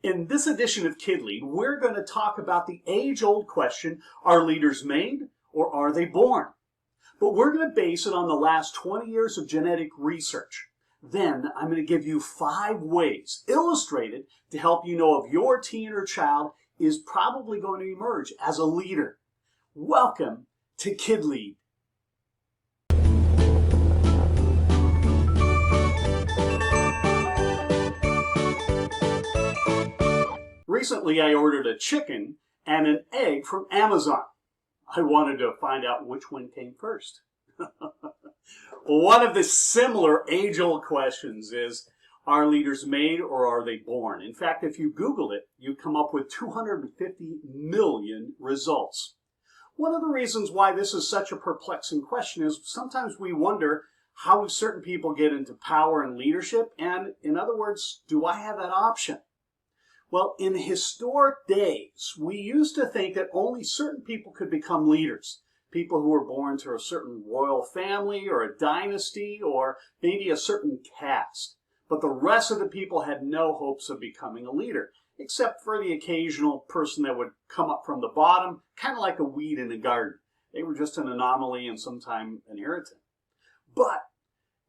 In this edition of KidLead, we're going to talk about the age-old question, are leaders made or are they born? But we're going to base it on the last 20 years of genetic research. Then I'm going to give you 5 ways, illustrated, to help you know if your teen or child is probably going to emerge as a leader. Welcome to KidLead. Recently, I ordered a chicken and an egg from Amazon. I wanted to find out which one came first. One of the similar age-old questions is, are leaders made or are they born? In fact, if you Google it, you come up with 250 million results. One of the reasons why this is such a perplexing question is sometimes we wonder, how do certain people get into power and leadership? And in other words, do I have that option? Well, in historic days, we used to think that only certain people could become leaders. People who were born to a certain royal family or a dynasty or maybe a certain caste. But the rest of the people had no hopes of becoming a leader, except for the occasional person that would come up from the bottom, kind of like a weed in a garden. They were just an anomaly and sometimes an irritant. But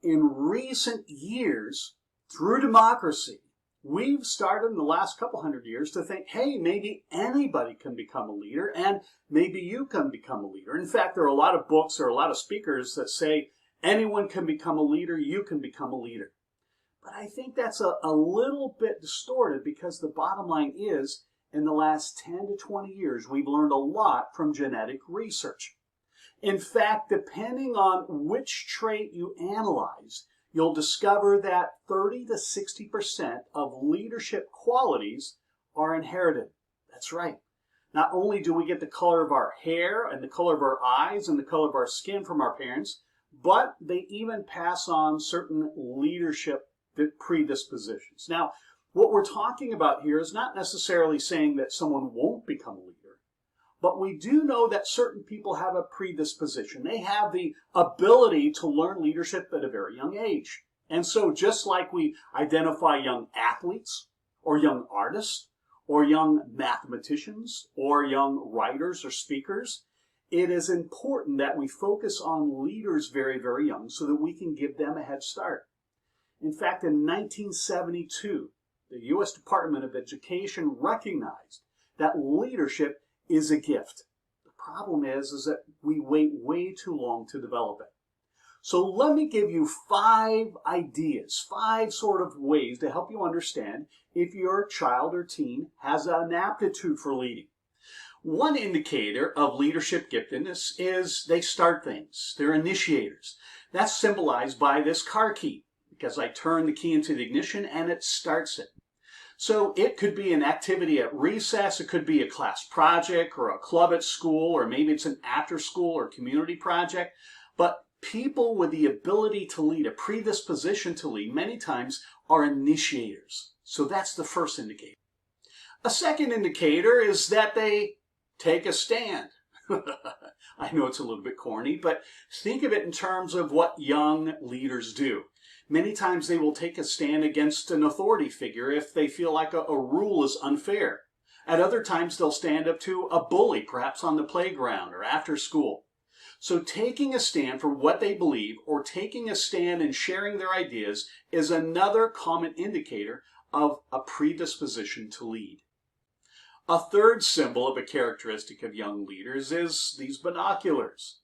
in recent years, through democracy, we've started in the last couple hundred years to think, hey, maybe anybody can become a leader and maybe you can become a leader. In fact, there are a lot of books, there are a lot of speakers that say anyone can become a leader, you can become a leader. But I think that's a little bit distorted because the bottom line is, in the last 10 to 20 years, we've learned a lot from genetic research. In fact, depending on which trait you analyze, you'll discover that 30 to 60% of leadership qualities are inherited. That's right. Not only do we get the color of our hair and the color of our eyes and the color of our skin from our parents, but they even pass on certain leadership predispositions. Now, what we're talking about here is not necessarily saying that someone won't become a leader, but we do know that certain people have a predisposition. They have the ability to learn leadership at a very young age. And so just like we identify young athletes or young artists or young mathematicians or young writers or speakers, it is important that we focus on leaders very, very young so that we can give them a head start. In fact, in 1972, the U.S. Department of Education recognized that leadership is a gift. The problem is that we wait way too long to develop it. So let me give you 5 ideas, 5 sort of ways to help you understand if your child or teen has an aptitude for leading. One indicator of leadership giftedness is they start things. They're initiators. That's symbolized by this car key, because I turn the key into the ignition and it starts it. So it could be an activity at recess, it could be a class project or a club at school, or maybe it's an after-school or community project. But people with the ability to lead, a predisposition to lead, many times are initiators. So that's the first indicator. A second indicator is that they take a stand. I know it's a little bit corny, but think of it in terms of what young leaders do. Many times they will take a stand against an authority figure if they feel like a rule is unfair. At other times they'll stand up to a bully, perhaps on the playground or after school. So taking a stand for what they believe or taking a stand and sharing their ideas is another common indicator of a predisposition to lead. A third symbol of a characteristic of young leaders is these binoculars.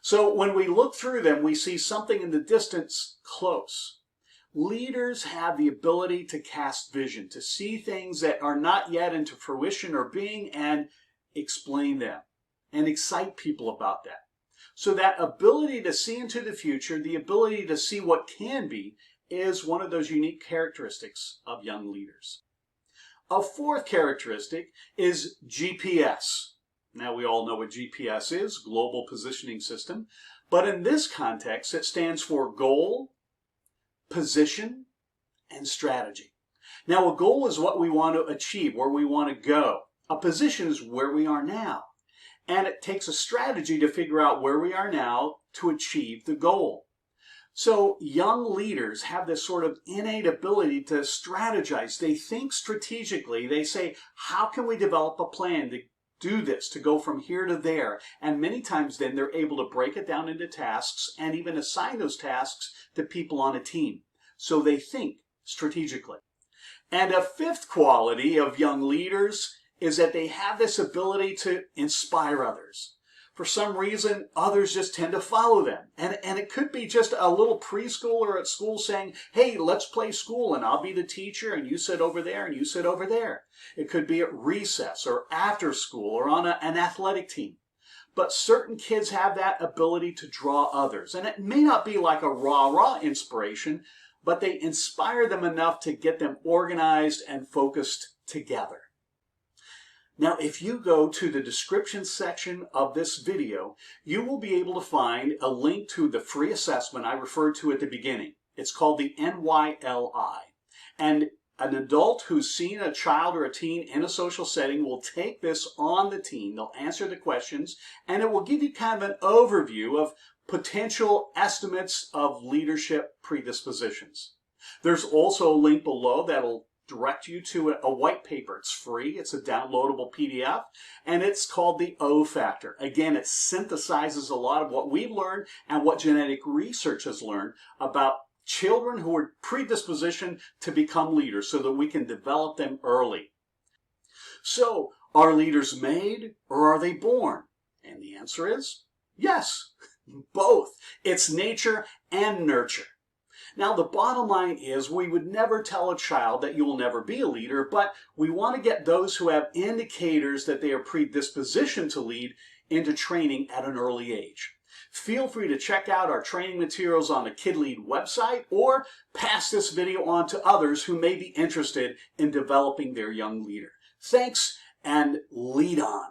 So when we look through them, we see something in the distance close. Leaders have the ability to cast vision, to see things that are not yet into fruition or being and explain them and excite people about that. So that ability to see into the future, the ability to see what can be, is one of those unique characteristics of young leaders. A fourth characteristic is GPS. Now we all know what GPS is, Global Positioning System, but in this context it stands for goal, position, and strategy. Now a goal is what we want to achieve, where we want to go. A position is where we are now. And it takes a strategy to figure out where we are now to achieve the goal. So young leaders have this sort of innate ability to strategize. They think strategically. They say, how can we develop a plan to do this, to go from here to there? And many times then they're able to break it down into tasks and even assign those tasks to people on a team. So they think strategically. And a fifth quality of young leaders is that they have this ability to inspire others. For some reason, others just tend to follow them. And it could be just a little preschooler at school saying, hey, let's play school and I'll be the teacher and you sit over there and you sit over there. It could be at recess or after school or on an athletic team. But certain kids have that ability to draw others. And it may not be like a rah-rah inspiration, but they inspire them enough to get them organized and focused together. Now, if you go to the description section of this video, you will be able to find a link to the free assessment I referred to at the beginning. It's called the NYLI. And an adult who's seen a child or a teen in a social setting will take this on the team. They'll answer the questions, and it will give you kind of an overview of potential estimates of leadership predispositions. There's also a link below that'll direct you to a white paper. It's free. It's a downloadable PDF, and it's called the O Factor. Again, it synthesizes a lot of what we've learned and what genetic research has learned about children who are predispositioned to become leaders so that we can develop them early. So, are leaders made or are they born? And the answer is yes, both. It's nature and nurture. Now, the bottom line is we would never tell a child that you will never be a leader, but we want to get those who have indicators that they are predispositioned to lead into training at an early age. Feel free to check out our training materials on the KidLead website or pass this video on to others who may be interested in developing their young leader. Thanks, and lead on.